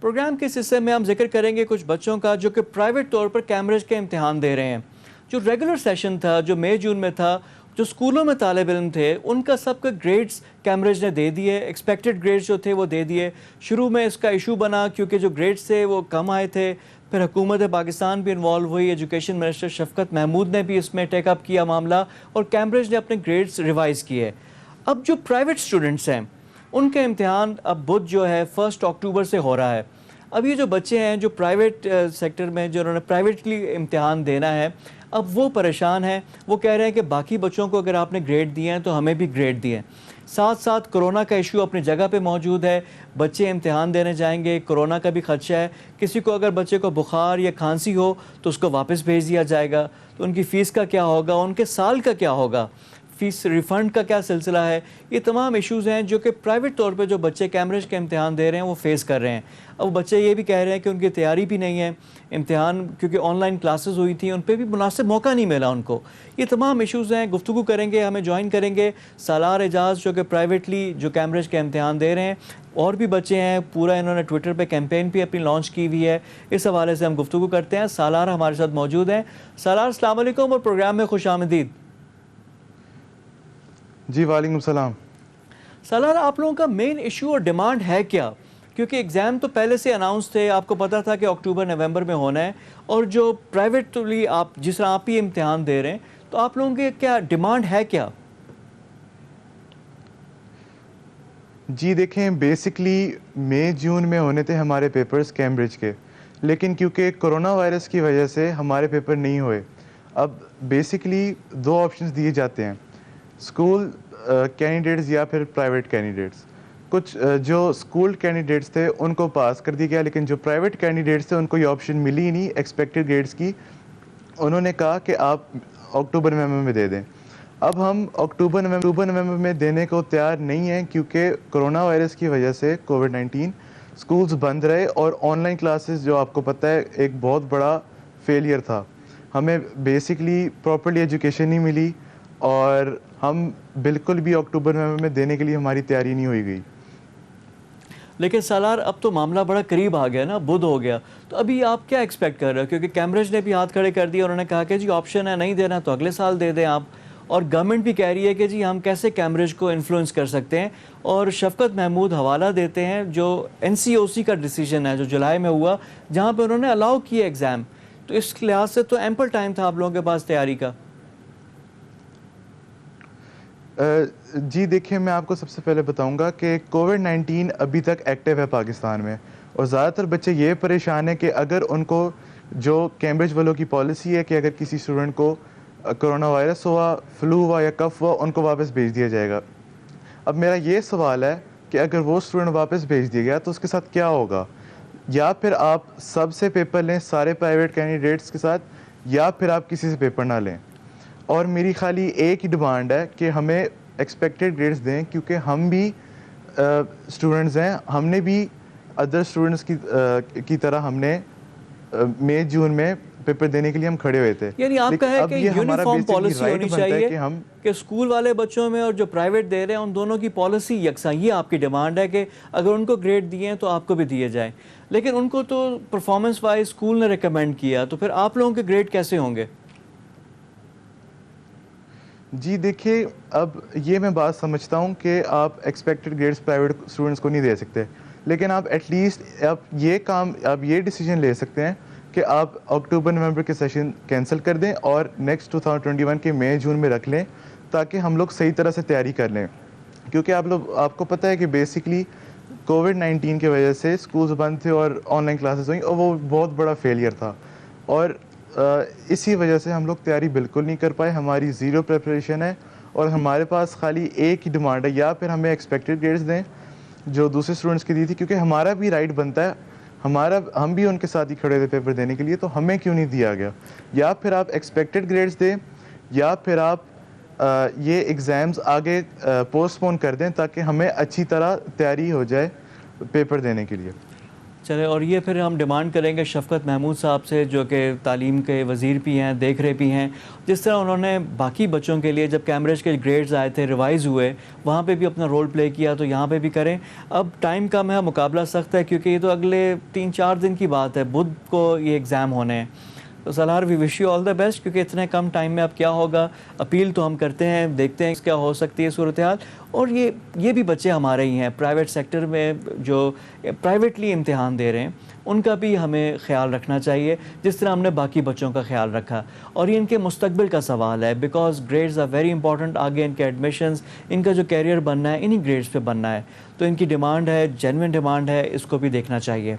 Programme کے اس حصے میں ہم ذکر کریں گے کچھ بچوں کا جو کہ پرائیویٹ طور پر کیمبرج کے امتحان دے رہے ہیں. جو ریگولر سیشن تھا جو مئی جون میں تھا، جو اسکولوں میں طالب علم تھے ان کا سب کے گریڈز کیمبرج نے دے دیے، ایکسپیکٹڈ گریڈز جو تھے وہ دے دیے. شروع میں اس کا ایشو بنا کیونکہ جو گریڈز تھے وہ کم آئے تھے. پھر حکومت پاکستان بھی انوالو ہوئی، ایجوکیشن منسٹر شفقت محمود نے بھی اس میں ٹیک اپ کیا معاملہ اور کیمبرج نے اپنے گریڈز ریوائز کیے. اب جو پرائیویٹ اسٹوڈنٹس ہیں ان کے امتحان اب بدھ جو ہے 1 اکتوبر سے ہو رہا ہے. اب یہ جو بچے ہیں جو پرائیویٹ سیکٹر میں جو انہوں نے پرائیویٹلی امتحان دینا ہے، اب وہ پریشان ہیں. وہ کہہ رہے ہیں کہ باقی بچوں کو اگر آپ نے گریڈ دیے ہیں تو ہمیں بھی گریڈ دیے. ساتھ ساتھ کرونا کا ایشو اپنی جگہ پہ موجود ہے. بچے امتحان دینے جائیں گے، کرونا کا بھی خدشہ ہے. کسی کو اگر بچے کو بخار یا کھانسی ہو تو اس کو واپس بھیج دیا جائے گا. تو ان کی فیس کا کیا ہوگا، ان کے سال کا کیا ہوگا، فیس ریفنڈ کا کیا سلسلہ ہے. یہ تمام ایشوز ہیں جو کہ پرائیویٹ طور پہ جو بچے کیمبرج کے امتحان دے رہے ہیں وہ فیس کر رہے ہیں. اب بچے یہ بھی کہہ رہے ہیں کہ ان کی تیاری بھی نہیں ہے امتحان، کیونکہ آن لائن کلاسز ہوئی تھیں، ان پہ بھی مناسب موقع نہیں ملا ان کو. یہ تمام ایشوز ہیں، گفتگو کریں گے. ہمیں جوائن کریں گے سالار اعجاز جو کہ پرائیویٹلی جو کیمبرج کے امتحان دے رہے ہیں. اور بھی بچے ہیں، پورا انہوں نے ٹویٹر پہ کیمپین بھی اپنی لانچ کی ہوئی ہے. اس حوالے سے ہم گفتگو کرتے ہیں. سالار ہمارے ساتھ موجود ہیں. سالار السلام علیکم اور پروگرام میں خوش آمدید. جی وعلیکم السلام. سالار آپ لوگوں کا مین ایشو اور ڈیمانڈ ہے کیا؟ کیونکہ ایگزام تو پہلے سے اناؤنس تھے، آپ کو پتا تھا کہ اکتوبر نومبر میں ہونا ہے. اور جو پرائیویٹلی آپ جس طرح آپ ہی امتحان دے رہے ہیں تو آپ لوگوں کے کیا ڈیمانڈ ہے کیا؟ جی دیکھیں، بیسکلی مئی جون میں ہونے تھے ہمارے پیپرز کیمبرج کے، لیکن کیونکہ کرونا وائرس کی وجہ سے ہمارے پیپر نہیں ہوئے. اب بیسکلی 2 آپشنز دیے جاتے ہیں، اسکول کینڈیڈیٹس یا پھر پرائیویٹ کینڈیڈیٹس. کچھ جو اسکول کینڈیڈیٹس تھے ان کو پاس کر دیا گیا، لیکن جو پرائیویٹ کینڈیڈیٹس تھے ان کو یہ آپشن ملی ہی نہیں ایکسپیکٹڈ گریڈس کی. انہوں نے کہا کہ آپ اکتوبر نومبر میں دے دیں. اب ہم اکتوبر نومبر میں دینے کو تیار نہیں ہیں کیونکہ کرونا وائرس کی وجہ سے کووڈ-19 اسکولز بند رہے اور آن لائن کلاسز جو آپ کو پتہ ہے ایک بہت بڑا فیلئر تھا. ہمیں بیسکلی پراپرلی ایجوکیشن نہیں ملی اور ہم بالکل بھی اکتوبر نومبر میں دینے کے لیے ہماری تیاری نہیں ہوئی گئی. لیکن سالار اب تو معاملہ بڑا قریب آ گیا نا، بدھ ہو گیا. تو ابھی آپ کیا ایکسپیکٹ کر رہے ہو؟ کیونکہ کیمبرج نے بھی ہاتھ کھڑے کر دیے، انہوں نے کہا کہ جی آپشن ہے، نہیں دینا تو اگلے سال دے دیں آپ. اور گورنمنٹ بھی کہہ رہی ہے کہ جی ہم کیسے کیمبرج کو انفلوئنس کر سکتے ہیں. اور شفقت محمود حوالہ دیتے ہیں جو NCOC کا ڈیسیجن ہے جو جولائی میں ہوا، جہاں پہ انہوں نے الاؤ کیا ایگزام. تو اس لحاظ سے تو ایمپل ٹائم تھا آپ لوگوں کے پاس تیاری کا. جی دیکھیں، میں آپ کو سب سے پہلے بتاؤں گا کہ کووڈ-19 ابھی تک ایکٹیو ہے پاکستان میں، اور زیادہ تر بچے یہ پریشان ہیں کہ اگر ان کو جو کیمبرج والوں کی پالیسی ہے کہ اگر کسی اسٹوڈنٹ کو کرونا وائرس ہوا، فلو ہوا یا کف ہوا، ان کو واپس بھیج دیا جائے گا. اب میرا یہ سوال ہے کہ اگر وہ اسٹوڈنٹ واپس بھیج دیا گیا تو اس کے ساتھ کیا ہوگا؟ یا پھر آپ سب سے پیپر لیں سارے پرائیویٹ کینڈیڈیٹس کے ساتھ، یا پھر آپ کسی سے پیپر نہ لیں. اور میری خالی ایک ہی ڈیمانڈ ہے کہ ہمیں ایکسپیکٹڈ گریڈز دیں، کیونکہ ہم بھی اسٹوڈنٹس ہیں. ہم نے بھی ادر اسٹوڈنٹس کی طرح ہم نے مئی جون میں پیپر دینے کے لیے ہم کھڑے ہوئے تھے. یعنی آپ کا ہے کہ یونیفارم بیسکلی پالیسی رائٹ ہونی بنتا ہے چاہیے کہ ہم کہ اسکول والے بچوں میں اور جو پرائیویٹ دے رہے ہیں ان دونوں کی پالیسی یکساں. یہ آپ کی ڈیمانڈ ہے کہ اگر ان کو گریڈ دیے ہیں تو آپ کو بھی دیے جائیں. لیکن ان کو تو پرفارمنس وائز اسکول نے ریکمینڈ کیا، تو پھر آپ لوگوں کے گریڈ کیسے ہوں گے؟ جی دیکھیے، اب یہ میں بات سمجھتا ہوں کہ آپ ایکسپیکٹڈ گریڈس پرائیویٹ اسٹوڈنٹس کو نہیں دے سکتے، لیکن آپ ایٹ لیسٹ آپ یہ ڈیسیجن لے سکتے ہیں کہ آپ اکتوبر نومبر کے سیشن کینسل کر دیں اور نیکسٹ 2021 کے مئی جون میں رکھ لیں، تاکہ ہم لوگ صحیح طرح سے تیاری کر لیں. کیونکہ آپ کو پتہ ہے کہ بیسکلی کووڈ-19 کی وجہ سے اسکولز بند تھے اور آن لائن کلاسز ہوئیں، اور وہ بہت بڑا فیلئر تھا. اور اسی وجہ سے ہم لوگ تیاری بالکل نہیں کر پائے. ہماری زیرو پریپریشن ہے اور ہمارے پاس خالی ایک ہی ڈیمانڈ ہے، یا پھر ہمیں ایکسپیکٹڈ گریڈز دیں جو دوسرے اسٹوڈنٹس کی دی تھی، کیونکہ ہمارا بھی رائٹ بنتا ہے، ہم بھی ان کے ساتھ ہی کھڑے تھے پیپر دینے کے لیے، تو ہمیں کیوں نہیں دیا گیا؟ یا پھر آپ ایکسپیکٹڈ گریڈز دیں، یا پھر آپ یہ ایگزامز آگے پوسٹ پون کر دیں تاکہ ہمیں اچھی طرح تیاری ہو جائے پیپر دینے کے لیے. چلے، اور یہ پھر ہم ڈیمانڈ کریں گے شفقت محمود صاحب سے، جو کہ تعلیم کے وزیر بھی ہیں، دیکھ رہے بھی ہیں، جس طرح انہوں نے باقی بچوں کے لیے جب کیمبرج کے گریڈز آئے تھے، ریوائز ہوئے، وہاں پہ بھی اپنا رول پلے کیا، تو یہاں پہ بھی کریں۔ اب ٹائم کم ہے، مقابلہ سخت ہے، کیونکہ یہ تو اگلے 3-4 دن کی بات ہے، بدھ کو یہ ایگزام ہونے ہیں۔ تو سلار وی wish you all the best, کیونکہ اتنے کم ٹائم میں اب کیا ہوگا، اپیل تو ہم کرتے ہیں، دیکھتے ہیں کیا ہو سکتی ہے صورتحال۔ اور یہ بھی بچے ہمارے ہی ہیں، پرائیویٹ سیکٹر میں جو پرائیویٹلی امتحان دے رہے ہیں، ان کا بھی ہمیں خیال رکھنا چاہیے، جس طرح ہم نے باقی بچوں کا خیال رکھا۔ اور یہ ان کے مستقبل کا سوال ہے، because grades are very important, آگے ان کے ایڈمیشنز، ان کا جو کیریئر بننا ہے انہی گریڈز پہ بننا ہے، تو ان کی ڈیمانڈ ہے، جینوئن ڈیمانڈ ہے، اس کو بھی دیکھنا چاہیے۔